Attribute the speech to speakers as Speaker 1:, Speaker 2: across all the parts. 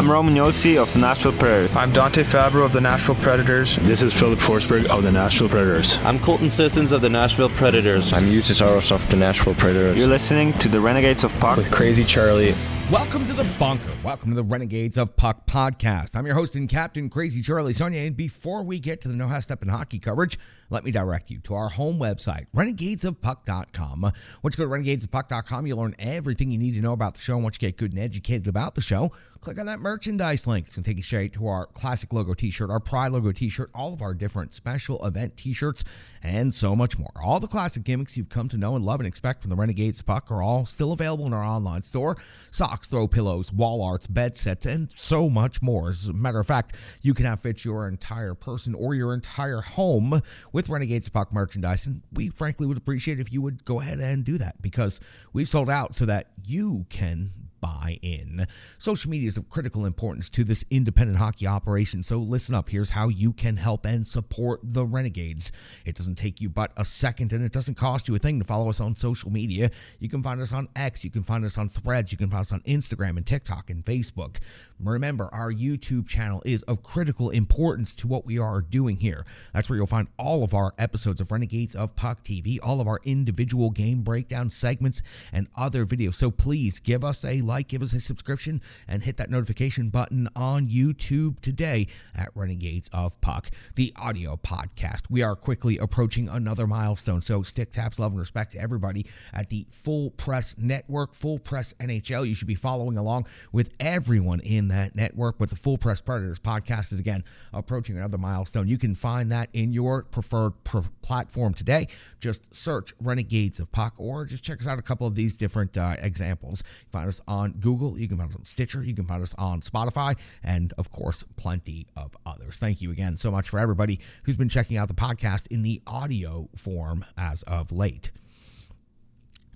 Speaker 1: I'm Roman Yossi of the Nashville Predators.
Speaker 2: I'm Dante Fabro of the Nashville Predators.
Speaker 3: This is Philip Forsberg of the Nashville Predators.
Speaker 4: I'm Colton Sissons of the Nashville Predators.
Speaker 5: I'm Eustace Aros of the Nashville Predators.
Speaker 1: You're listening to the Renegades of Puck
Speaker 5: with Crazy Charlie.
Speaker 6: Welcome to the bunker. Welcome to the Renegades of Puck podcast. I'm your host and captain, Crazy Charlie Saunier. And before we get to the No Half Step in hockey coverage, let me direct you to our home website, renegadesofpuck.com. Once you go to renegadesofpuck.com, you'll learn everything you need to know about the show. And once you get good and educated about the show, click on that merchandise link. It's going to take you straight to our classic logo t-shirt, our Pride logo t-shirt, all of our different special event t-shirts, and so much more. All the classic gimmicks you've come to know and love and expect from the Renegades of Puck are all still available in our online store. Socks, throw pillows, wall arts, bed sets, and so much more. As a matter of fact, you can outfit your entire person or your entire home with Renegades of Puck merchandise, and we frankly would appreciate if you would go ahead and do that because we've sold out so that you can buy in. Social media is of critical importance to this independent hockey operation, so listen up. Here's how you can help and support the Renegades. It doesn't take you but a second, and it doesn't cost you a thing to follow us on social media. You can find us on X, you can find us on Threads, you can find us on Instagram and TikTok and Facebook. Remember, our YouTube channel is of critical importance to what we are doing here. That's where you'll find all of our episodes of Renegades of Puck TV, all of our individual game breakdown segments, and other videos. So please give us a like, give us a subscription, and hit that notification button on YouTube today at Renegades of Puck, the audio podcast. We are quickly approaching another milestone, so stick taps, love, and respect to everybody at the Full Press Network, Full Press NHL. You should be following along with everyone in that network, but the Full Press Predators podcast is again approaching another milestone. You can find that in your preferred platform today. Just search Renegades of Puck, or just check us out a couple of these different examples. Find us on Google, you can find us on Stitcher, you can find us on Spotify, and of course plenty of others. Thank you again so much for everybody who's been checking out the podcast in the audio form as of late.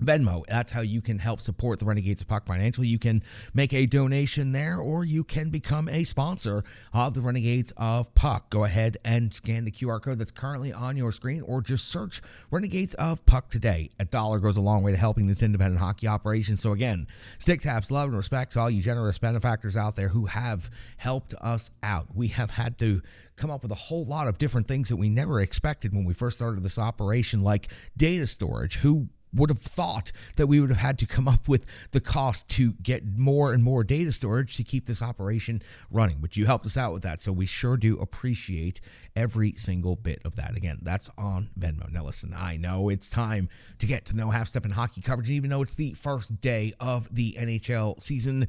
Speaker 6: Venmo, that's how you can help support the Renegades of Puck financially. You can make a donation there, or you can become a sponsor of the Renegades of Puck. Go ahead and scan the QR code that's currently on your screen, or just search Renegades of Puck today. $1 goes a long way to helping this independent hockey operation. So again, stick taps, love, and respect to all you generous benefactors out there who have helped us out. We have had to come up with a whole lot of different things that we never expected when we first started this operation, like data storage. Who would have thought that we would have had to come up with the cost to get more and more data storage to keep this operation running? But you helped us out with that, so we sure do appreciate every single bit of that. Again, that's on Venmo. Now listen, I know it's time to get to No Half Step in hockey coverage, and even though it's the first day of the NHL season,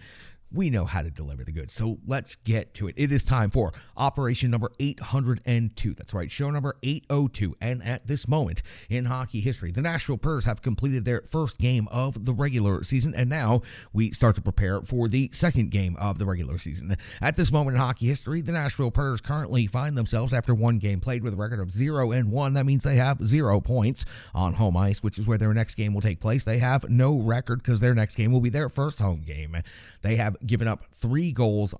Speaker 6: we know how to deliver the goods, so let's get to it. It is time for operation number 802. That's right, show number 802. And at this moment in hockey history, the Nashville Predators have completed their first game of the regular season, and now we start to prepare for the second game of the regular season. At this moment in hockey history, the Nashville Predators currently find themselves, after one game played, with a record of 0-1. That means they have 0 points on home ice, which is where their next game will take place. They have no record because their next game will be their first home game. They have given up 3 goals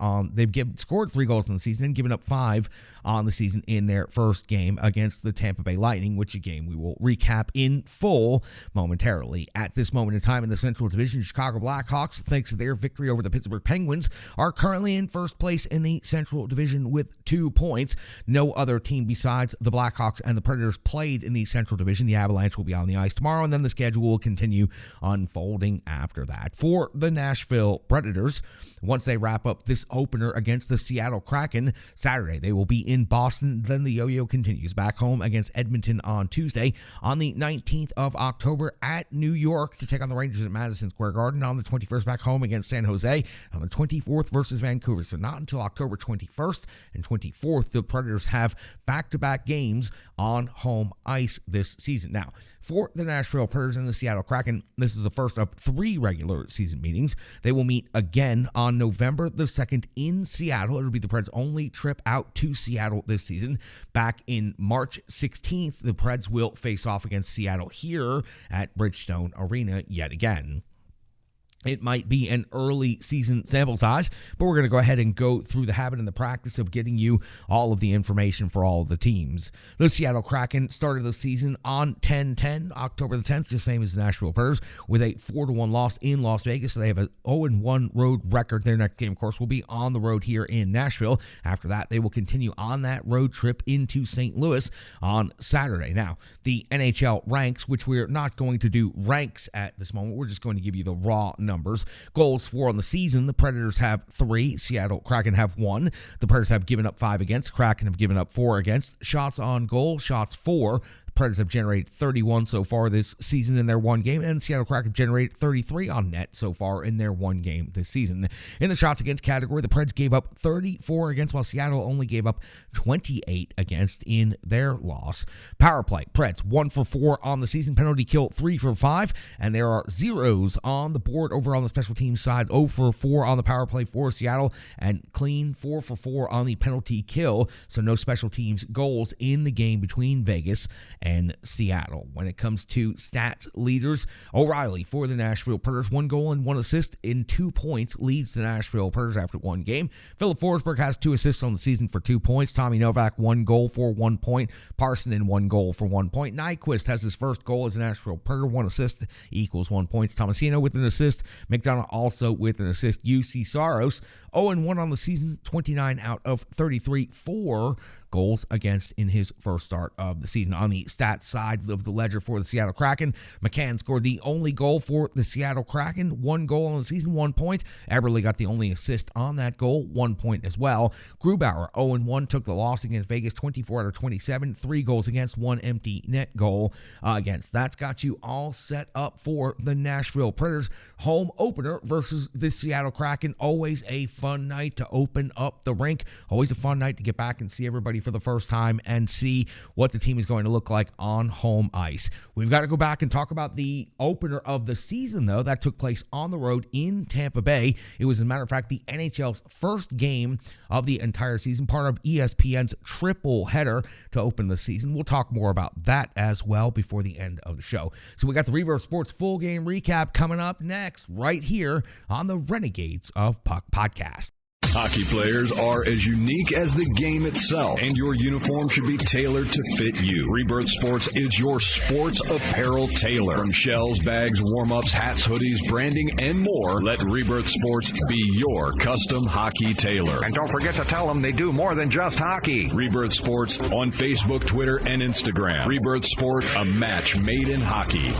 Speaker 6: scored 3 goals in the season and given up 5 on the season in their first game against the Tampa Bay Lightning, which a game we will recap in full momentarily. At this moment in time in the Central Division, Chicago Blackhawks, thanks to their victory over the Pittsburgh Penguins, are currently in first place in the Central Division with 2 points. No other team besides the Blackhawks and the Predators played in the Central Division. The Avalanche will be on the ice tomorrow, and then the schedule will continue unfolding after that. For the Nashville Predators, once they wrap up this opener against the Seattle Kraken Saturday, they will be in Boston. Then the yo-yo continues back home against Edmonton on Tuesday. On the 19th of October at New York to take on the Rangers at Madison Square Garden. On the 21st, back home against San Jose. On the 24th versus Vancouver. So not until October 21st and 24th, the Predators have back-to-back games on home ice this season. Now, for the Nashville Predators and the Seattle Kraken, this is the first of 3 regular season meetings. They will meet again on November the 2nd in Seattle. It'll be the Preds' only trip out to Seattle this season. Back in March 16th, the Preds will face off against Seattle here at Bridgestone Arena yet again. It might be an early season sample size, but we're going to go ahead and go through the habit and the practice of getting you all of the information for all of the teams. The Seattle Kraken started the season on 10-10, October the 10th, the same as the Nashville Predators, with a 4-1 loss in Las Vegas. So they have an 0-1 road record. Their next game, of course, will be on the road here in Nashville. After that, they will continue on that road trip into St. Louis on Saturday. Now, the NHL ranks, which we're not going to do ranks at this moment. We're just going to give you the raw numbers. Goals for on the season, the Predators have 3, Seattle Kraken have 1. The Predators have given up 5 against, Kraken have given up 4 against. Shots on goal, shots for. Predators have generated 31 so far this season in their one game, and Seattle Kraken generated 33 on net so far in their one game this season. In the shots against category, the Preds gave up 34 against, while Seattle only gave up 28 against in their loss. Power play, Preds 1 for 4 on the season, penalty kill 3 for 5, and there are zeros on the board over on the special teams side, 0 for 4 on the power play for Seattle, and clean 4 for 4 on the penalty kill, so no special teams goals in the game between Vegas and Seattle. When it comes to stats leaders, O'Reilly for the Nashville Predators, 1 goal and 1 assist in 2 points, leads the Nashville Predators after 1 game. Philip Forsberg has 2 assists on the season for 2 points. Tommy Novak, 1 goal for 1 point. Parsonen, 1 goal for 1 point. Nyquist has his first goal as a Nashville Predator, 1 assist equals 1 point. Tomasino with an assist. McDonough also with an assist. UC Saros, 0-1 on the season, 29 out of 33 for goals against in his first start of the season. On the stats side of the ledger for the Seattle Kraken, McCann scored the only goal for the Seattle Kraken, 1 goal on the season, 1 point. Eberle got the only assist on that goal, 1 point as well. Grubauer, 0-1, took the loss against Vegas, 24 out of 27, 3 goals against, 1 empty net goal against. That's got you all set up for the Nashville Predators home opener versus the Seattle Kraken. Always a fun night to open up the rink. Always a fun night to get back and see everybody for the first time and see what the team is going to look like on home ice. We've got to go back and talk about the opener of the season, though. That took place on the road in Tampa Bay. It was, as a matter of fact, the NHL's first game of the entire season, part of ESPN's triple header to open the season. We'll talk more about that as well before the end of the show. So we got the Rebirth Sports full game recap coming up next, right here on the Renegades of Puck podcast.
Speaker 7: Hockey players are as unique as the game itself, and your uniform should be tailored to fit you. Rebirth Sports is your sports apparel tailor. From shells, bags, warm-ups, hats, hoodies, branding, and more, let Rebirth Sports be your custom hockey tailor.
Speaker 8: And don't forget to tell them they do more than just hockey.
Speaker 7: Rebirth Sports on Facebook, Twitter, and Instagram. Rebirth Sport, a match made in hockey.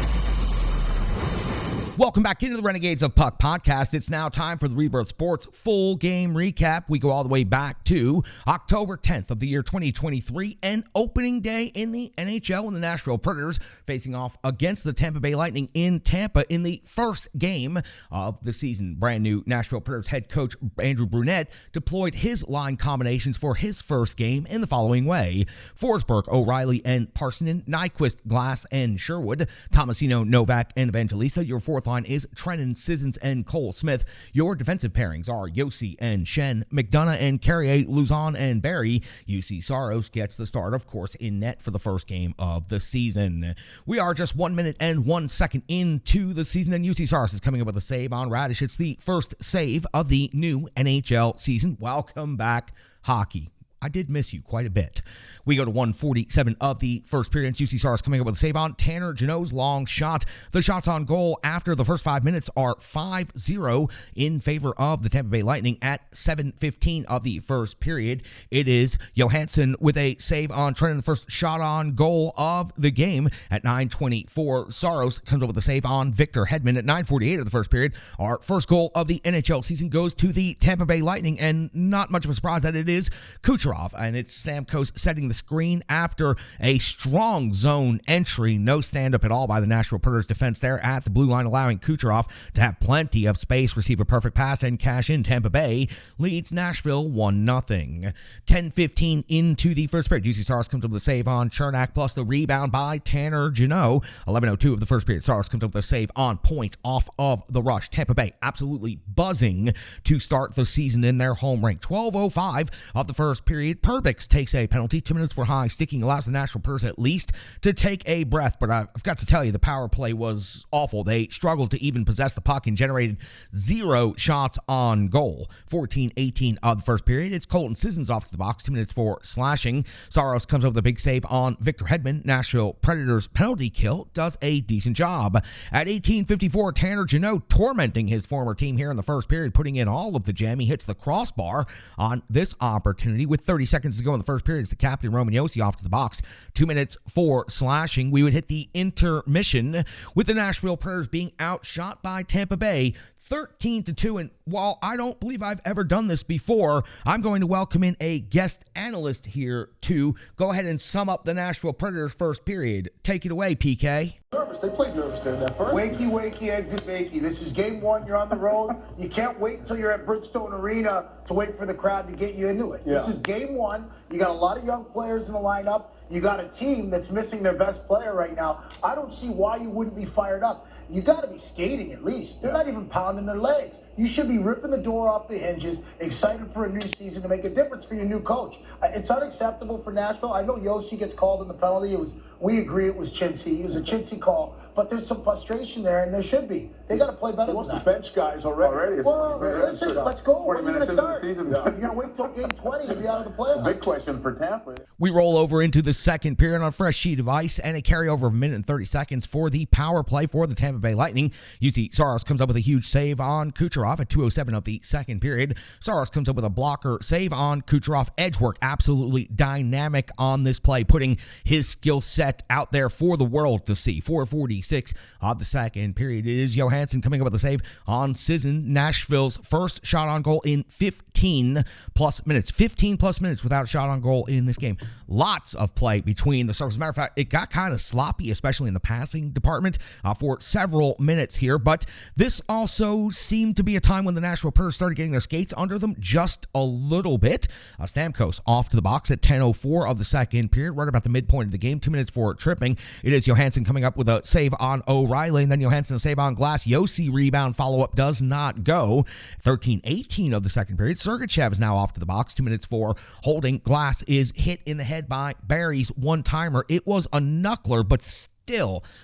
Speaker 6: Welcome back into the Renegades of Puck podcast. It's now time for the Rebirth Sports full game recap. We go all the way back to October 10th of the year 2023 and opening day in the NHL, and the Nashville Predators facing off against the Tampa Bay Lightning in Tampa in the first game of the season. Brand new Nashville Predators head coach Andrew Brunette deployed his line combinations for his first game in the following way: Forsberg, O'Reilly, and Parsonen, Nyquist, Glass, and Sherwood, Tomasino, Novak, and Evangelista. Your fourth line is Trennan, Sissons, and Cole Smith. Your defensive pairings are Yossi and Shen, McDonough and Carrier, Luzon and Barry. UC Saros gets the start, of course, in net for the first game of the season. We are just 1 minute and 1 second into the season, and UC Saros is coming up with a save on Radish. It's the first save of the new NHL season. Welcome back, hockey. I did miss you quite a bit. We go to 1:47 of the first period. UC Saros coming up with a save on Tanner Jeannot's long shot. The shots on goal after the first 5 minutes are 5-0 in favor of the Tampa Bay Lightning at 7:15 of the first period. It is Johansson with a save on Trennan, the first shot on goal of the game at 9:24. Saros comes up with a save on Victor Hedman at 9:48 of the first period. Our first goal of the NHL season goes to the Tampa Bay Lightning, and not much of a surprise that it is Kucherov, and it's Stamkos setting the screen after a strong zone entry. No stand-up at all by the Nashville Predators defense there at the blue line, allowing Kucherov to have plenty of space, receive a perfect pass, and cash in. Tampa Bay leads Nashville 1-0. 10:15 into the first period. UC Saros comes up with a save on Chernak, plus the rebound by Tanner Jeannot. 11:02 of the first period. Saros comes up with a save on point off of the rush. Tampa Bay absolutely buzzing to start the season in their home rink. 12:05 of the first period. period, Perbix takes a penalty, 2 minutes for high sticking, allows the Nashville Preds at least to take a breath. But I've got to tell you, the power play was awful. They struggled to even possess the puck and generated 0 shots on goal. 14-18 of the first period. It's Colton Sissons off to the box, 2 minutes for slashing. Saros comes up with a big save on Victor Hedman. Nashville Predators penalty kill does a decent job. At 18:54, Tanner Jeannot tormenting his former team here in the first period, putting in all of the jam. He hits the crossbar on this opportunity with 30 seconds to go in the first period. It's the captain, Roman Josi, off to the box. 2 minutes for slashing. We would hit the intermission with the Nashville Predators being outshot by Tampa Bay 13-2, and while I don't believe I've ever done this before, I'm going to welcome in a guest analyst here to go ahead and sum up the Nashville Predators' first period. Take it away, PK.
Speaker 9: Nervous. They played nervous there in that first. Wakey, exit bakey. This is game one. You're on the road. You can't wait until you're at Bridgestone Arena to wait for the crowd to get you into it. Yeah. This is game one. You got a lot of young players in the lineup. You got a team that's missing their best player right now. I don't see why you wouldn't be fired up. You got to be skating at least. They're not even pounding their legs. You should be ripping the door off the hinges, excited for a new season to make a difference for your new coach. It's unacceptable for Nashville. I know Josi gets called in the penalty. We agree it was chintzy. It was a chintzy call, but there's some frustration there, and there should be. They got to play better.
Speaker 10: He wants to bench guys already.
Speaker 9: Well, listen, let's go. When are you going to start?
Speaker 10: You're
Speaker 9: going to wait till game 20 to be out of the playoffs.
Speaker 10: Big question for Tampa.
Speaker 6: We roll over into the second period on a fresh sheet of ice and a carryover of a minute and 30 seconds for the power play for the Tampa Bay Lightning. You see Saros comes up with a huge save on Kucherov at 2:07 of the second period. Saros comes up with a blocker save on Kucherov. Edge work absolutely dynamic on this play, putting his skill set out there for the world to see. 4:46 of the second period. It is Johansson coming up with a save on Sisson. Nashville's first shot on goal in 15 plus minutes. 15 plus minutes without a shot on goal in this game. Lots of play between the circles. As a matter of fact, it got kind of sloppy, especially in the passing department for several minutes here. But this also seemed to be a time when the Nashville Predators started getting their skates under them just a little bit. Stamkos off to the box at 10:04 of the second period, right about the midpoint of the game. 2 minutes for tripping. It is Johansson coming up with a save on O'Reilly, and then Johansson a save on glass. Josi rebound follow-up does not go. 13:18 of the second period. Sergachev is now off to the box. 2 minutes for holding. Glass is hit in the head by Barry's one-timer. It was a knuckler, but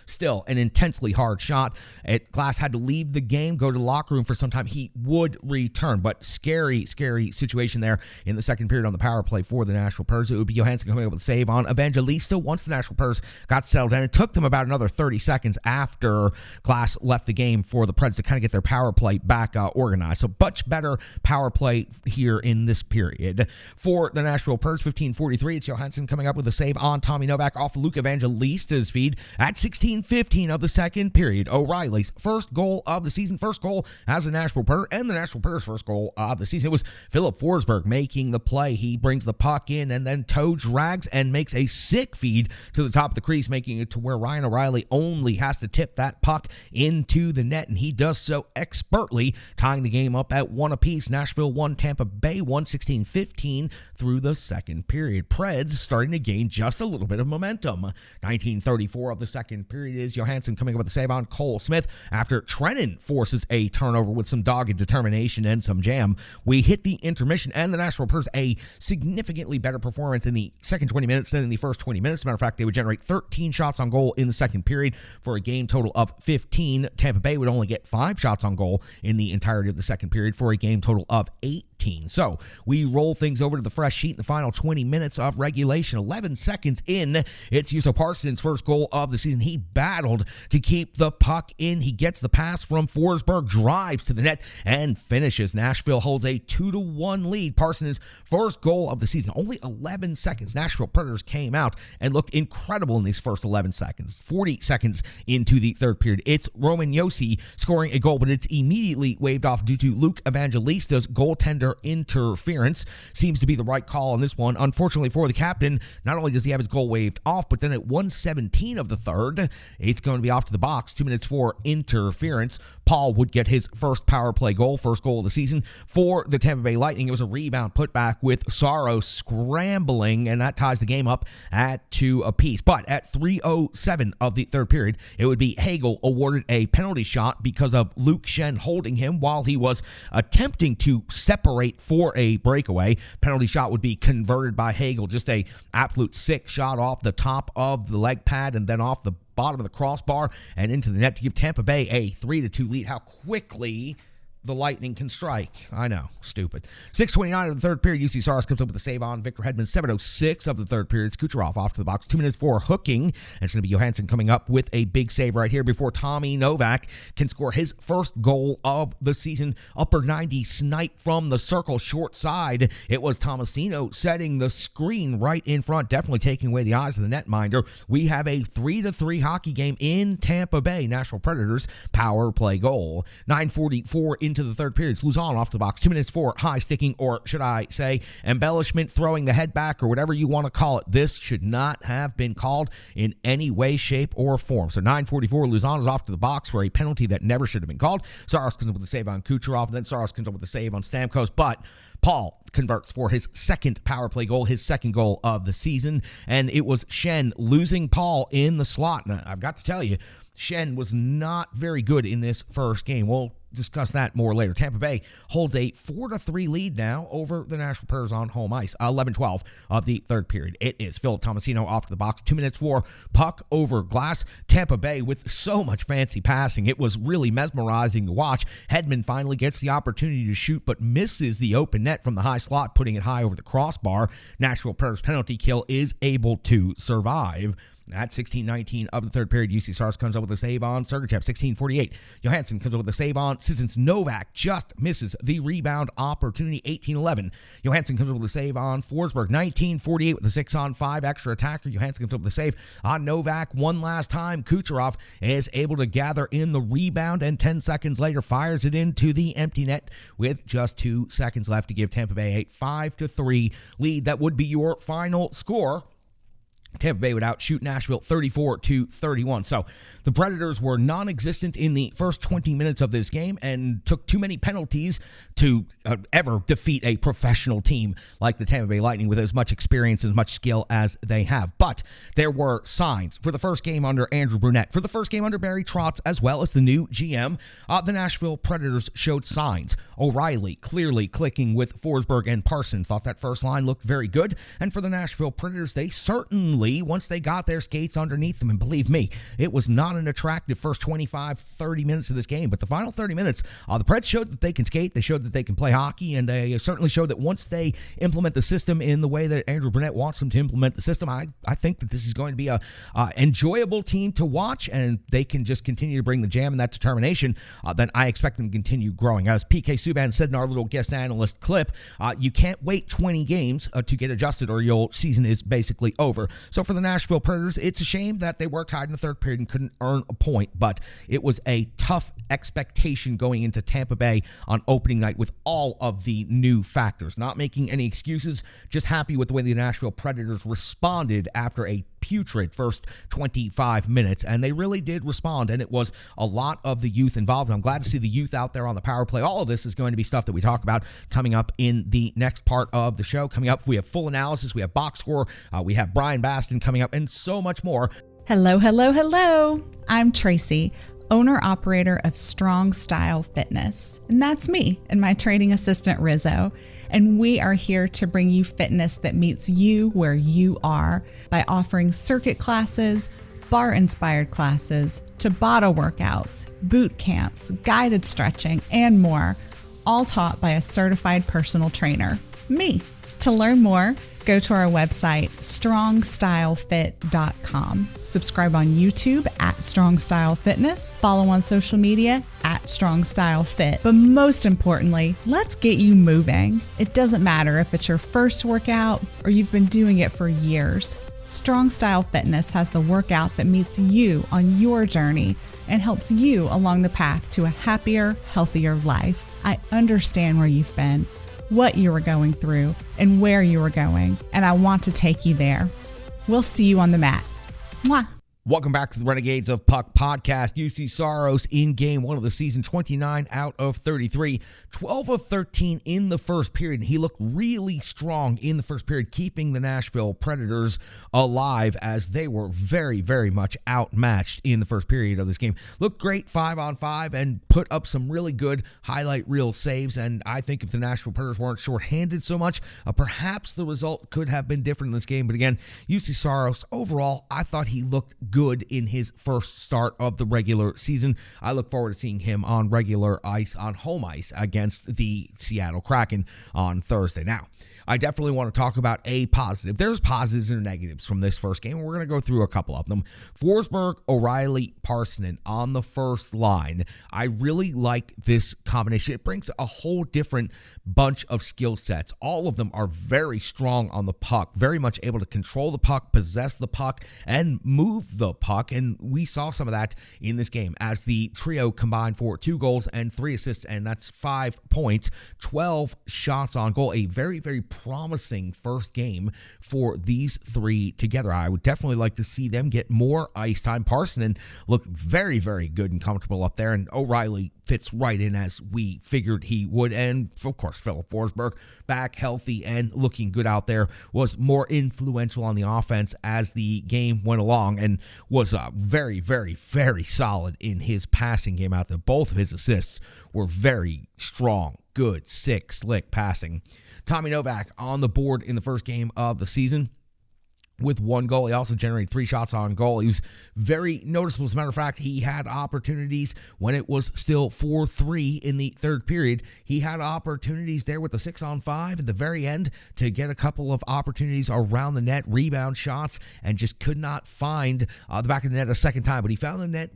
Speaker 6: still an intensely hard shot. Glass had to leave the game, go to the locker room for some time. He would return, but scary situation there in the second period on the power play for the Nashville Predators. It would be Johansson coming up with a save on Evangelista once the Nashville Predators got settled, and it took them about another 30 seconds after Glass left the game for the Preds to kind of get their power play back organized. So much better power play here in this period. For the Nashville Predators, 15:43, it's Johansson coming up with a save on Tommy Novak off Luke Evangelista's feed. At 16:15 of the second period, O'Reilly's first goal of the season, first goal as a Nashville Predator, and the Nashville Predators' first goal of the season. It was Philip Forsberg making the play. He brings the puck in and then toe drags and makes a sick feed to the top of the crease, making it to where Ryan O'Reilly only has to tip that puck into the net, and he does so expertly, tying the game up at 1 apiece. Nashville 1, Tampa Bay 1, 16:15 through the second period. Preds starting to gain just a little bit of momentum. 19:34 of the second period is Johansson coming up with a save on Cole Smith after Trennan forces a turnover with some dogged determination and some jam. We hit the intermission, and the Nashville Predators a significantly better performance in the second 20 minutes than in the first 20 minutes. As a matter of fact, they would generate 13 shots on goal in the second period for a game total of 15. Tampa Bay would only get 5 shots on goal in the entirety of the second period for a game total of 18. So we roll things over to the fresh sheet in the final 20 minutes of regulation. 11 seconds in, it's Juuso Parsonen's first goal of the season. He battled to keep the puck in. He gets the pass from Forsberg, drives to the net, and finishes. Nashville holds a 2-1 lead. Parsonen's first goal of the season. Only 11 seconds. Nashville Predators came out and looked incredible in these first 11 seconds. 40 seconds into the third period, it's Roman Josi scoring a goal, but it's immediately waved off due to Luke Evangelista's goaltender interference. Seems to be the right call on this one. Unfortunately for the captain, not only does he have his goal waved off, but then at 1:17 of the third, it's going to be off to the box. 2 minutes for interference. Paul would get his first power play goal, first goal of the season for the Tampa Bay Lightning. It was a rebound putback with Saros scrambling, and that ties the game up at 2 apiece. But at 3:07 of the third period, it would be Hagel awarded a penalty shot because of Luke Schenn holding him while he was attempting to separate separate for a breakaway. Penalty shot would be converted by Hagel. Just a absolute sick shot off the top of the leg pad and then off the bottom of the crossbar and into the net to give Tampa Bay a 3-2 lead. How quickly the Lightning can strike. I know, stupid. 6:29 of the third period. UC Saros comes up with a save on Victor Hedman. 7:06 of the third period. It's Kucherov off to the box. 2 minutes for hooking. And it's going to be Johansson coming up with a big save right here before Tommy Novak can score his first goal of the season. Upper 90 snipe from the circle short side. It was Tomasino setting the screen right in front, definitely taking away the eyes of the netminder. We have a 3-3 hockey game in Tampa Bay. Nashville Predators power play goal. 9:44 into the third period. It's Luzon off the box. 2 minutes for high sticking, or should I say embellishment, throwing the head back, or whatever you want to call it. This should not have been called in any way, shape, or form. So 9:44, Luzon is off to the box for a penalty that never should have been called. Saros comes up with a save on Kucherov, and then Saros comes up with a save on Stamkos, but Paul converts for his second power play goal, his second goal of the season, and it was Schenn losing Paul in the slot. Now, I've got to tell you, Schenn was not very good in this first game. We'll discuss that more later. Tampa Bay holds a 4-3 lead now over the Nashville Predators on home ice. 11-12 of the third period. It is Philip Tomasino off to the box. 2 minutes for puck over glass. Tampa Bay with so much fancy passing. It was really mesmerizing to watch. Hedman finally gets the opportunity to shoot, but misses the open net from the high slot, putting it high over the crossbar. Nashville Predators penalty kill is able to survive. At 16:19 of the third period, UC Saros comes up with a save on Sergachev. 16:48, Johansson comes up with a save on Sissons. Novak just misses the rebound opportunity. 18:11, Johansson comes up with a save on Forsberg. 19:48 with a 6-on-5 extra attacker. Johansson comes up with a save on Novak one last time. Kucherov is able to gather in the rebound, and 10 seconds later fires it into the empty net with just 2 seconds left to give Tampa Bay a 5-3 lead. That would be your final score. Tampa Bay would outshoot Nashville 34-31. So the Predators were non-existent in the first 20 minutes of this game and took too many penalties to ever defeat a professional team like the Tampa Bay Lightning with as much experience and as much skill as they have. But there were signs for the first game under Andrew Brunette, for the first game under Barry Trotz, as well as the new GM. The Nashville Predators showed signs. O'Reilly clearly clicking with Forsberg and Parson. Thought that first line looked very good. And for the Nashville Predators, they certainly, once they got their skates underneath them, and believe me, it was not an attractive first 25-30 minutes of this game, but the final 30 minutes, the Preds showed that they can skate, they showed that they can play hockey, and they certainly showed that once they implement the system in the way that Andrew Brunette wants them to implement the system, I think that this is going to be a enjoyable team to watch, and they can just continue to bring the jam and that determination, then I expect them to continue growing. As PK Subban said in our little guest analyst clip, you can't wait 20 games to get adjusted, or your season is basically over. So for the Nashville Predators, it's a shame that they were tied in the third period and couldn't earn a point, but it was a tough expectation going into Tampa Bay on opening night with all of the new factors. Not making any excuses, just happy with the way the Nashville Predators responded after a putrid first 25 minutes, and they really did respond, and it was a lot of the youth involved. I'm glad to see the youth out there on the power play. All of this is going to be stuff that we talk about coming up in the next part of the show. Coming up, we have full analysis, we have box score, we have Brian Baston coming up, and so much more.
Speaker 11: Hello, hello, hello. I'm Tracy, owner-operator of Strong Style Fitness, and that's me and my training assistant, Rizzo. And we are here to bring you fitness that meets you where you are by offering circuit classes, bar-inspired classes, Tabata workouts, boot camps, guided stretching, and more, all taught by a certified personal trainer, me. To learn more, go to our website, strongstylefit.com. Subscribe on YouTube at Strong Style Fitness. Follow on social media at Strong Style Fit. But most importantly, let's get you moving. It doesn't matter if it's your first workout or you've been doing it for years. Strong Style Fitness has the workout that meets you on your journey and helps you along the path to a happier, healthier life. I understand where you've been, what you were going through, and where you were going, and I want to take you there. We'll see you on the mat. Mwah!
Speaker 6: Welcome back to the Renegades of Puck podcast. UC Saros in game one of the season, 29 out of 33, 12 of 13 in the first period. And he looked really strong in the first period, keeping the Nashville Predators alive as they were very, very much outmatched in the first period of this game. Looked great 5-on-5 and put up some really good highlight reel saves. And I think if the Nashville Predators weren't shorthanded so much, perhaps the result could have been different in this game. But again, UC Saros overall, I thought he looked good in his first start of the regular season. I look forward to seeing him on regular ice, on home ice against the Seattle Kraken on Thursday. Now, I definitely want to talk about a positive. There's positives and negatives from this first game. We're going to go through a couple of them. Forsberg, O'Reilly, Parsonen on the first line. I really like this combination. It brings a whole different bunch of skill sets. All of them are very strong on the puck, very much able to control the puck, possess the puck, and move the puck. And we saw some of that in this game as the trio combined for 2 goals and 3 assists, and that's 5 points, 12 shots on goal. A very, very promising first game for these three together. I would definitely like to see them get more ice time. Parsonen looked very, very good and comfortable up there, and O'Reilly fits right in as we figured he would. And of course, Philip Forsberg, back healthy and looking good out there, was more influential on the offense as the game went along and was very, very, very solid in his passing game out there. Both of his assists were very strong, good, slick passing. Tommy Novak on the board in the first game of the season with 1 goal. He also generated 3 shots on goal. He was very noticeable. As a matter of fact, he had opportunities when it was still 4-3 in the third period. He had opportunities there with the 6-on-5 at the very end to get a couple of opportunities around the net, rebound shots, and just could not find the back of the net a second time. But he found the net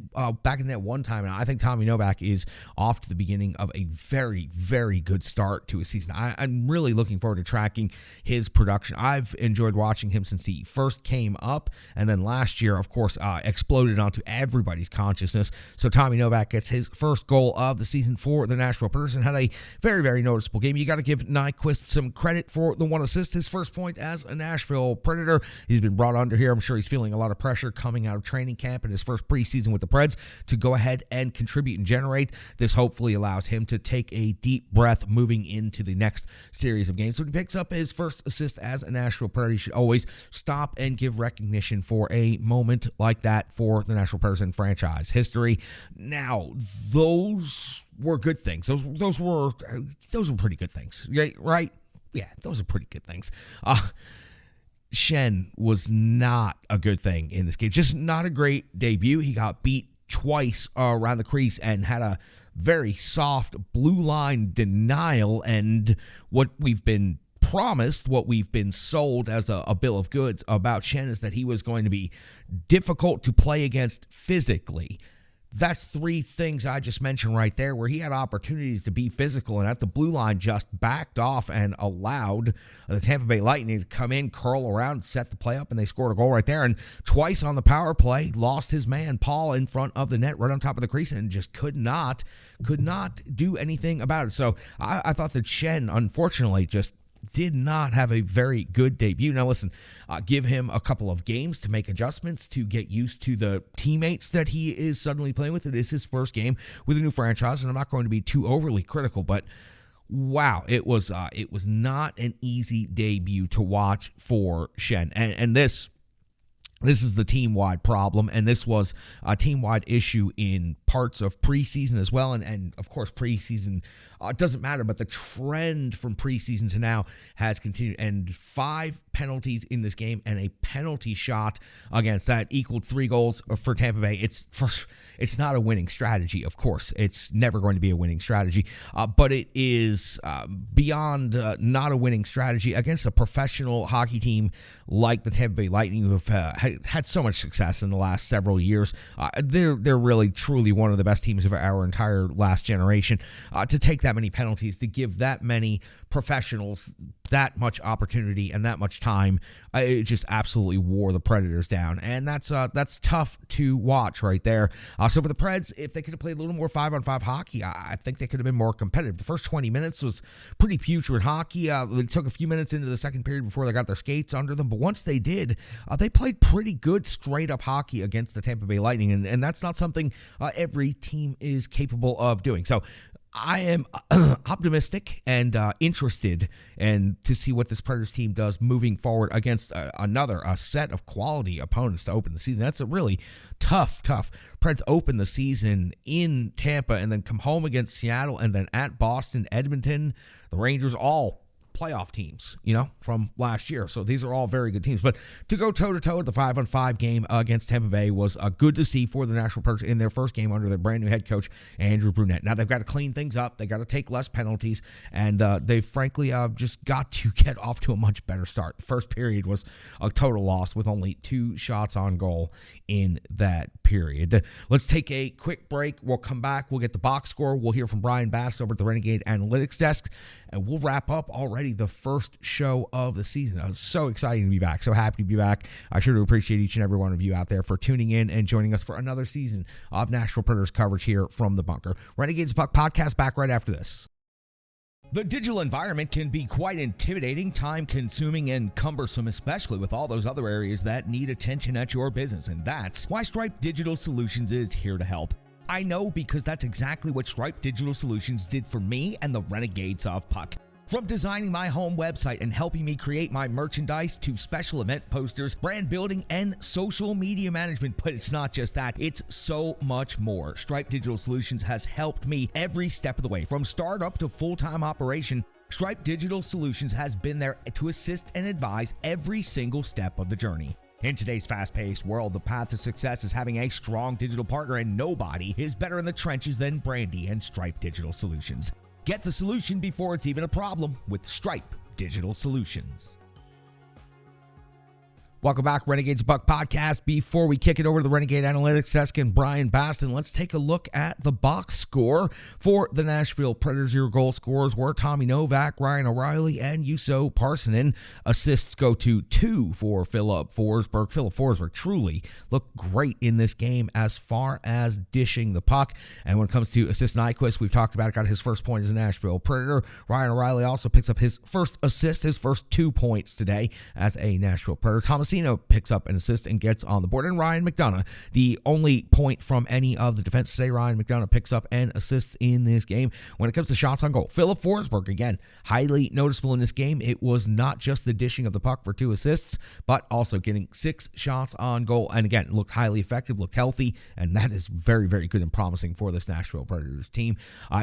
Speaker 6: back in the net one time, and I think Tommy Novak is off to the beginning of a very, very good start to his season. I'm really looking forward to tracking his production. I've enjoyed watching him since he first came up, and then last year, of course, exploded onto everybody's consciousness. So Tommy Novak gets his first goal of the season for the Nashville Predators and had a very, very noticeable game. You got to give Nyquist some credit for the 1 assist, his first point as a Nashville Predator. He's been brought under here. I'm sure he's feeling a lot of pressure coming out of training camp in his first preseason with the Preds to go ahead and contribute and generate. This hopefully allows him to take a deep breath moving into the next series of games. So he picks up his first assist as a Nashville Predator. He should always stop and give recognition for a moment like that for the Nashville Predators in franchise history. Now, those were good things. Those were pretty good things, right? Yeah, those are pretty good things. Schenn was not a good thing in this game. Just not a great debut. He got beat twice around the crease and had a very soft blue line denial, and what we've been promised, what we've been sold as a bill of goods about Schenn is that he was going to be difficult to play against physically. That's 3 things I just mentioned right there, where he had opportunities to be physical, and at the blue line just backed off and allowed the Tampa Bay Lightning to come in, curl around, set the play up, and they scored a goal right there. And twice on the power play, lost his man, Paul, in front of the net, right on top of the crease, and just could not do anything about it. So I thought that Schenn, unfortunately, just did not have a very good debut. Now listen, give him a couple of games to make adjustments, to get used to the teammates that he is suddenly playing with. It is his first game with a new franchise, and I'm not going to be too overly critical, but wow, it was not an easy debut to watch for Schenn. And this is the team-wide problem, and this was a team-wide issue in parts of preseason as well, and of course preseason it doesn't matter, but the trend from preseason to now has continued, and 5 penalties in this game and a penalty shot against that equaled 3 goals for Tampa Bay. It's not a winning strategy, of course. It's never going to be a winning strategy, but it is beyond not a winning strategy against a professional hockey team like the Tampa Bay Lightning, who have had so much success in the last several years. They're really, truly one of the best teams of our entire last generation. To take that many penalties, to give that many professionals that much opportunity and that much time, it just absolutely wore the Predators down, and that's tough to watch right there. So for the Preds, if they could have played a little more 5-on-5 hockey, I think they could have been more competitive. The first 20 minutes was pretty putrid hockey. It took a few minutes into the second period before they got their skates under them, but once they did, they played pretty good straight-up hockey against the Tampa Bay Lightning, and that's not something every team is capable of doing. So I am optimistic and interested to see what this Predators team does moving forward against another set of quality opponents to open the season. That's a really tough. Preds open the season in Tampa and then come home against Seattle and then at Boston, Edmonton, the Rangers, all playoff teams, from last year. So these are all very good teams. But to go toe-to-toe at the 5-on-5 game against Tampa Bay was good to see for the Nashville Predators in their first game under their brand new head coach, Andrew Brunette. Now they've got to clean things up. They got to take less penalties, and they've frankly just got to get off to a much better start. The first period was a total loss with only 2 shots on goal in that period. Let's take a quick break. We'll come back. We'll get the box score. We'll hear from Brian Bass over at the Renegade Analytics Desk, and we'll wrap up already the first show of the season. I was so excited to be back, so happy to be back. I sure do appreciate each and every one of you out there for tuning in and joining us for another season of Nashville Predators coverage here from the bunker. Renegades of Puck podcast back right after this. The digital environment can be quite intimidating, time-consuming, and cumbersome, especially with all those other areas that need attention at your business, and that's why Stripe Digital Solutions is here to help. I know, because that's exactly what Stripe Digital Solutions did for me and the Renegades of Puck. From designing my home website and helping me create my merchandise to special event posters, brand building, and social media management. But it's not just that, it's so much more. Stripe Digital Solutions has helped me every step of the way. From startup to full-time operation, Stripe Digital Solutions has been there to assist and advise every single step of the journey. In today's fast-paced world, the path to success is having a strong digital partner, and nobody is better in the trenches than Brandy and Stripe Digital Solutions. Get the solution before it's even a problem with Stripe Digital Solutions. Welcome back, Renegades of Puck podcast. Before we kick it over to the Renegade Analytics Desk and Brian Baston, let's take a look at the box score for the Nashville Predators. Your goal scorers were Tommy Novak, Ryan O'Reilly, and Juuso Parssinen. Assists go to 2 for Philip Forsberg. Philip Forsberg truly looked great in this game as far as dishing the puck. And when it comes to assist, Nyquist, we've talked about it, got his first point as a Nashville Predator. Ryan O'Reilly also picks up his first assist, his first 2 points today as a Nashville Predator. Tomasino picks up an assist and gets on the board. And Ryan McDonough, the only point from any of the defense today, Ryan McDonough picks up an assist in this game. When it comes to shots on goal, Philip Forsberg, again, highly noticeable in this game. It was not just the dishing of the puck for 2 assists, but also getting 6 shots on goal. And again, looked highly effective, looked healthy, and that is very, very good and promising for this Nashville Predators team.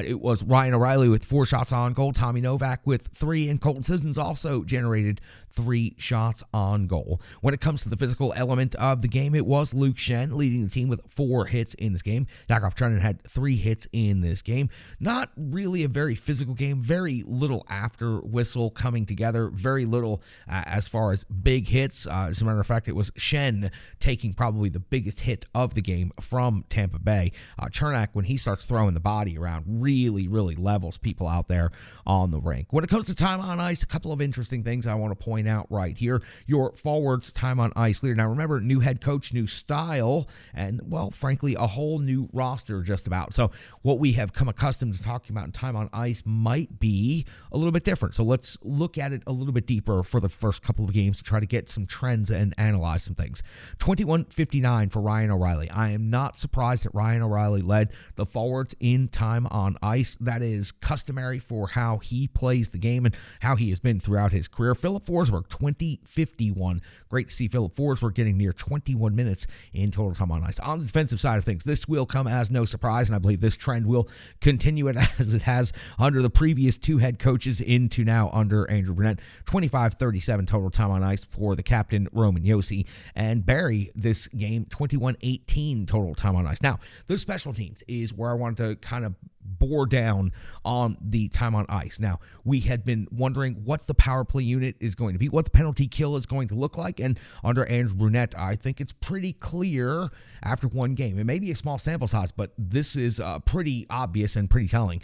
Speaker 6: It was Ryan O'Reilly with 4 shots on goal, Tommy Novak with 3, and Colton Sissons also generated 3 shots on goal. When it comes to the physical element of the game, it was Luke Schenn leading the team with 4 hits in this game. Yakov Trenin had 3 hits in this game. Not really a very physical game. Very little after whistle coming together. Very little as far as big hits. As a matter of fact, it was Schenn taking probably the biggest hit of the game from Tampa Bay. Chernak, when he starts throwing the body around, really, really levels people out there on the rink. When it comes to time on ice, a couple of interesting things I want to point out right here. Your forwards time on ice leader. Now remember, new head coach, new style, and well, frankly, a whole new roster just about. So what we have come accustomed to talking about in time on ice might be a little bit different. So let's look at it a little bit deeper for the first couple of games to try to get some trends and analyze some things. 21:59 for Ryan O'Reilly. I am not surprised that Ryan O'Reilly led the forwards in time on ice. That is customary for how he plays the game and how he has been throughout his career. Philip Forsberg, 20:51. Great to see Philip Forsberg getting near 21 minutes in total time on ice. On the defensive side of things, this will come as no surprise, and I believe this trend will continue it as it has under the previous 2 head coaches into now under Andrew Brunette. 25:37 total time on ice for the captain, Roman Josi. And Barry, this game, 21:18 total time on ice. Now, those special teams is where I wanted to kind of bore down on the time on ice. Now, we had been wondering what the power play unit is going to be, what the penalty kill is going to look like, and under Andrew Brunette, I think it's pretty clear after one game. It may be a small sample size, but this is pretty obvious and pretty telling.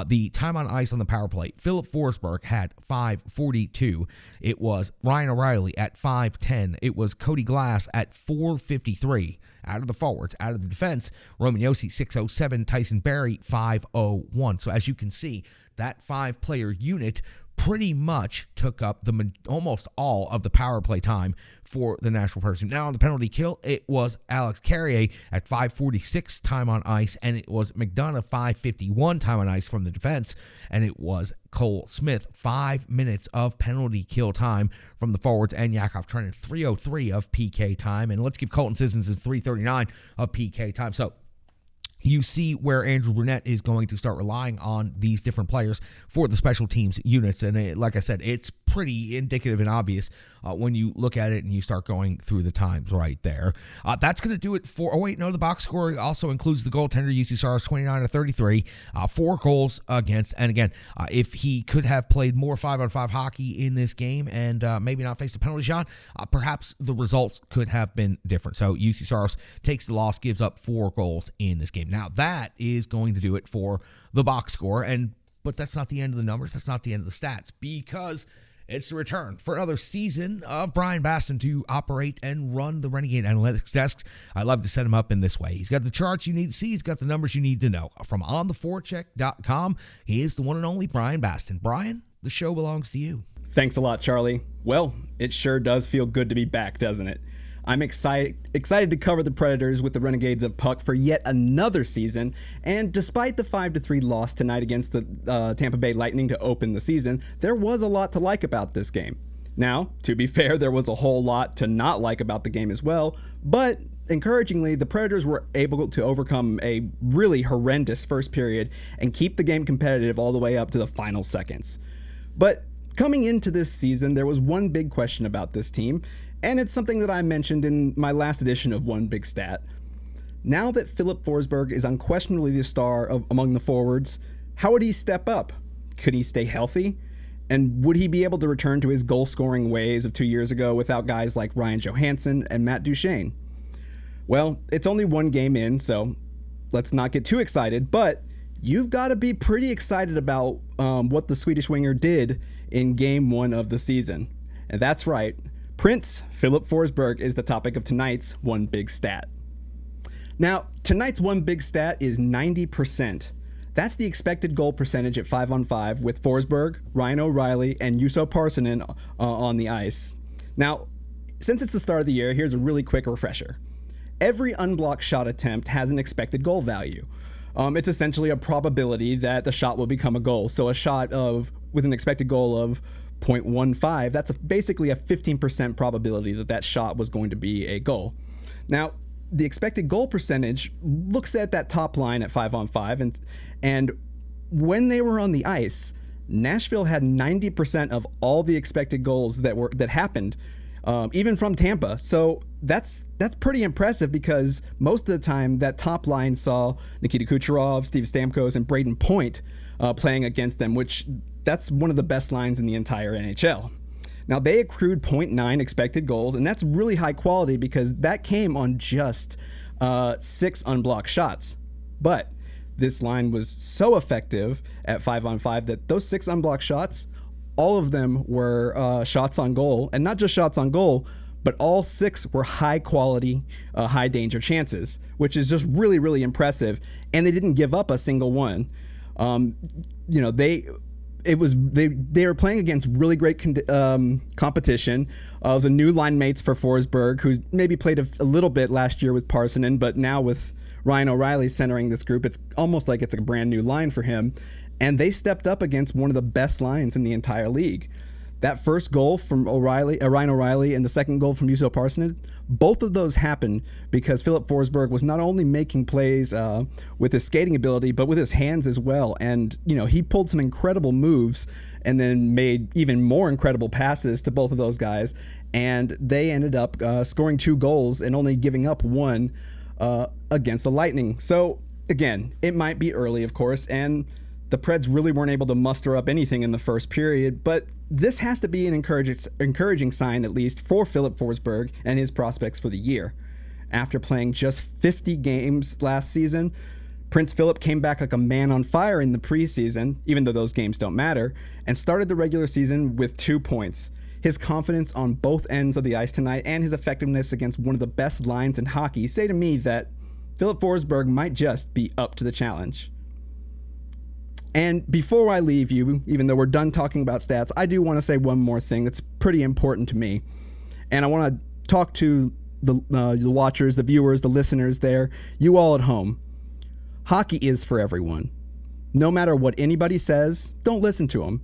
Speaker 6: The time on ice on the power play, Philip Forsberg had 5:42. It was Ryan O'Reilly at 5:10. It was Cody Glass at 4:53. Out of the forwards, out of the defense, Roman Josi 6:07, Tyson Barrie 5:01. So as you can see, that 5-player unit pretty much took up almost all of the power play time for the Nashville Predators. Now on the penalty kill, it was Alex Carrier at 5:46 time on ice, and it was McDonough 5:51 time on ice from the defense, and it was Cole Smith 5 minutes of penalty kill time from the forwards, and Yakov Trenin 3:03 of PK time, and let's give Colton Sissons his 3:39 of PK time. So you see where Andrew Brunette is going to start relying on these different players for the special teams units. And like I said, it's pretty indicative and obvious when you look at it and you start going through the times right there. That's going to do it for... Oh, wait, no, the box score also includes the goaltender, UC Saros, 29-33, 4 goals against. And again, if he could have played more 5-on-5 hockey in this game and maybe not faced a penalty shot, perhaps the results could have been different. So UC Saros takes the loss, gives up 4 goals in this game. Now, that is going to do it for the box score, but that's not the end of the numbers. That's not the end of the stats, because it's the return for another season of Brian Baston to operate and run the Renegade Analytics desk. I love to set him up in this way. He's got the charts you need to see. He's got the numbers you need to know. From ontheforecheck.com, he is the one and only Brian Baston. Brian, the show belongs to you.
Speaker 12: Thanks a lot, Charlie. Well, it sure does feel good to be back, doesn't it? I'm excited to cover the Predators with the Renegades of Puck for yet another season, and despite the 5-3 loss tonight against the Tampa Bay Lightning to open the season, there was a lot to like about this game. Now, to be fair, there was a whole lot to not like about the game as well, but encouragingly, the Predators were able to overcome a really horrendous first period and keep the game competitive all the way up to the final seconds. But coming into this season, there was one big question about this team, and it's something that I mentioned in my last edition of One Big Stat. Now that Philip Forsberg is unquestionably the star among the forwards, how would he step up? Could he stay healthy? And would he be able to return to his goal-scoring ways of 2 years ago without guys like Ryan Johansson and Matt Duchene? Well, it's only one game in, so let's not get too excited, but you've got to be pretty excited about what the Swedish winger did in Game 1 of the season. And that's right, Prince Philip Forsberg is the topic of tonight's One Big Stat. Now, tonight's One Big Stat is 90%. That's the expected goal percentage at 5-on-5 with Forsberg, Ryan O'Reilly, and Juuso Parssinen on the ice. Now, since it's the start of the year, here's a really quick refresher. Every unblocked shot attempt has an expected goal value. It's essentially a probability that the shot will become a goal. So a shot with an expected goal of 0.15, that's basically a 15% probability that that shot was going to be a goal. Now, the expected goal percentage looks at that top line at 5-on-5, and when they were on the ice, Nashville had 90% of all the expected goals that happened, even from Tampa. So that's pretty impressive, because most of the time that top line saw Nikita Kucherov, Steve Stamkos, and Braden Point playing against them, which that's one of the best lines in the entire NHL. Now, they accrued 0.9 expected goals, and that's really high quality because that came on just 6 unblocked shots. But this line was so effective at 5-on-5 that those 6 unblocked shots, all of them were shots on goal, and not just shots on goal, but all 6 were high quality, high danger chances, which is just really, really impressive. And they didn't give up a single one. They were playing against really great competition. It was a new line mates for Forsberg, who maybe played a little bit last year with Parssinen, but now with Ryan O'Reilly centering this group, it's almost like it's a brand new line for him. And they stepped up against one of the best lines in the entire league. That first goal from Ryan O'Reilly, and the second goal from Juuso Parssinen, both of those happened because Philip Forsberg was not only making plays with his skating ability, but with his hands as well. And, he pulled some incredible moves and then made even more incredible passes to both of those guys. And they ended up scoring 2 goals and only giving up 1 against the Lightning. So again, it might be early, of course, and the Preds really weren't able to muster up anything in the first period, but this has to be an encouraging sign, at least, for Filip Forsberg and his prospects for the year. After playing just 50 games last season, Prince Philip came back like a man on fire in the preseason, even though those games don't matter, and started the regular season with 2 points. His confidence on both ends of the ice tonight and his effectiveness against one of the best lines in hockey say to me that Filip Forsberg might just be up to the challenge. And before I leave you, even though we're done talking about stats, I do want to say one more thing that's pretty important to me. And I want to talk to the watchers, the viewers, the listeners there, you all at home. Hockey is for everyone. No matter what anybody says, don't listen to them.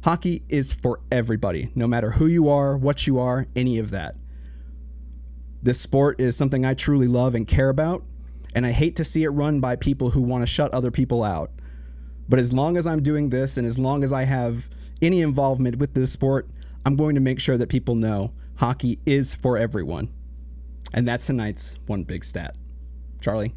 Speaker 12: Hockey is for everybody, no matter who you are, what you are, any of that. This sport is something I truly love and care about, and I hate to see it run by people who want to shut other people out. But as long as I'm doing this and as long as I have any involvement with this sport, I'm going to make sure that people know hockey is for everyone. And that's tonight's one big stat. Charlie?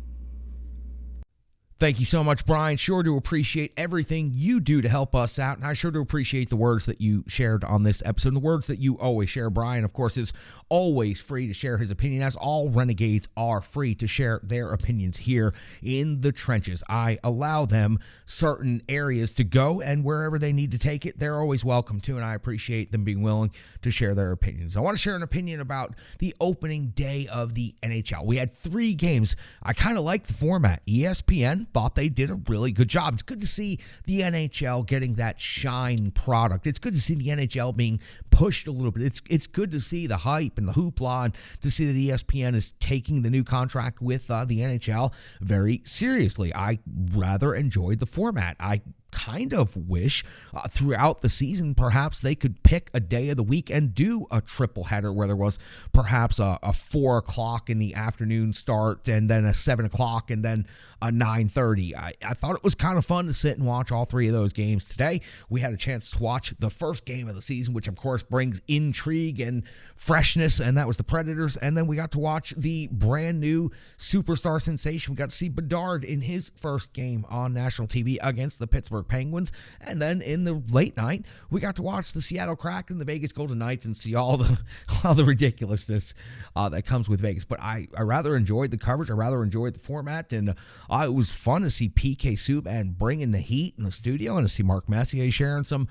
Speaker 6: Thank you so much, Brian. Sure to appreciate everything you do to help us out, and I sure do appreciate the words that you shared on this episode. And the words that you always share. Brian, of course, is always free to share his opinion, as all Renegades are free to share their opinions here in the trenches. I allow them certain areas to go, and wherever they need to take it, they're always welcome to, and I appreciate them being willing to share their opinions. I want to share an opinion about the opening day of the NHL. We had 3 games. I kind of like the format. ESPN thought they did a really good job. It's good to see the NHL getting that shine product. It's good to see the NHL being pushed a little bit. It's good to see the hype and the hoopla, and to see that ESPN is taking the new contract with the NHL very seriously. I rather enjoyed the format. I kind of wish throughout the season perhaps they could pick a day of the week and do a triple header where there was perhaps a 4 o'clock in the afternoon start and then a 7 o'clock and then a 9:30. I thought it was kind of fun to sit and watch all 3 of those games. Today we had a chance to watch the first game of the season, which of course brings intrigue and freshness, and that was the Predators. And then we got to watch the brand new superstar sensation. We got to see Bedard in his first game on national TV against the Pittsburgh Penguins. And then in the late night, we got to watch the Seattle Kraken, the Vegas Golden Knights, and see all the ridiculousness that comes with Vegas. But I rather enjoyed the coverage. I rather enjoyed the format, and it was fun to see PK Subban bringing the heat in the studio, and to see Mark Messier sharing some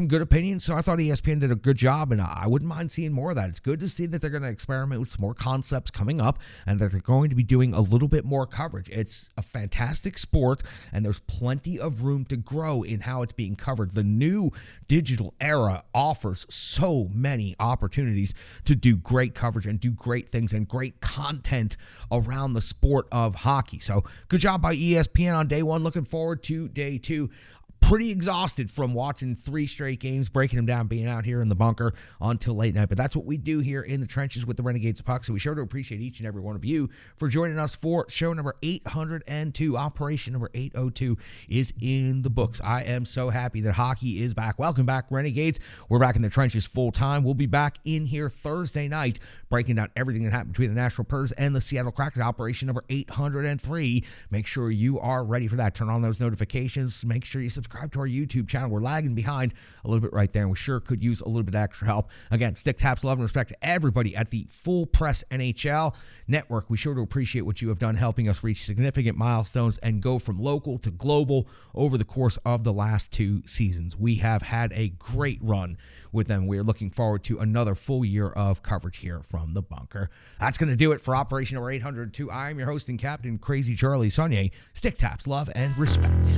Speaker 6: good opinions. So I thought ESPN did a good job, and I wouldn't mind seeing more of that. It's good to see that they're going to experiment with some more concepts coming up, and that they're going to be doing a little bit more coverage. It's a fantastic sport, and there's plenty of room to grow in how it's being covered. The new digital era offers so many opportunities to do great coverage and do great things and great content around the sport of hockey. So good job by ESPN on day 1. Looking forward to day 2. Pretty exhausted from watching 3 straight games, breaking them down, being out here in the bunker until late night. But that's what we do here in the trenches with the Renegades of Puck. So we sure do appreciate each and every one of you for joining us for show number 802. Operation number 802 is in the books. I am so happy that hockey is back. Welcome back, Renegades. We're back in the trenches full time. We'll be back in here Thursday night, breaking down everything that happened between the Nashville Predators and the Seattle Kraken. Operation number 803. Make sure you are ready for that. Turn on those notifications. Make sure you subscribe to our YouTube channel. We're lagging behind a little bit right there, and we sure could use a little bit of extra help. Again, stick taps, love, and respect to everybody at the Full Press NHL Network. We sure do appreciate what you have done helping us reach significant milestones and go from local to global over the course of the last 2 seasons. We have had a great run with them. We're looking forward to another full year of coverage here from the bunker. That's going to do it for Operation number 802. I am your host and captain, Crazy Charlie Saunier. Stick taps, love, and respect.